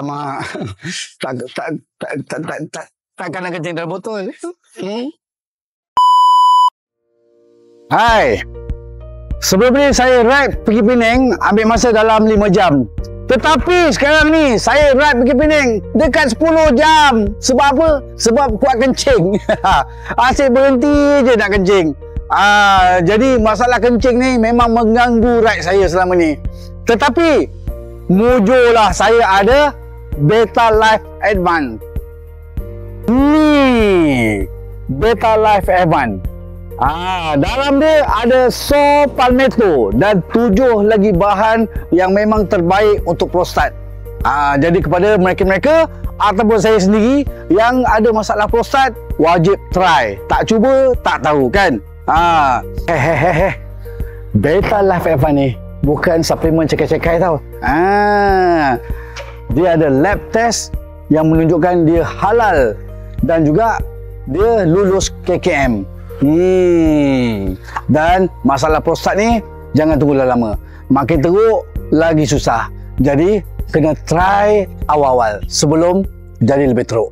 Mak, takkan nak kencing dalam botol. Hai, sebelum ni saya ride pergi Penang ambil masa dalam 5 jam. Tetapi sekarang ni saya ride pergi Penang dekat 10 jam. Sebab apa? Sebab kuat kencing. Asyik berhenti je nak kencing. Jadi masalah kencing ni memang mengganggu ride saya selama ni. Tetapi mujurlah saya ada Beta Life Advance. Ni Beta Life Advance. Dalam dia ada saw palmetto dan 7 lagi bahan yang memang terbaik untuk prostat. Jadi kepada mereka-mereka ataupun saya sendiri yang ada masalah prostat, wajib try. Tak cuba tak tahu kan. Beta Life Advance ni bukan suplemen cekai-cekai tau. Dia ada lab test yang menunjukkan dia halal dan juga dia lulus KKM. Dan masalah prostat ni jangan tunggu lama. Makin teruk lagi susah. Jadi kena try awal-awal sebelum jadi lebih teruk.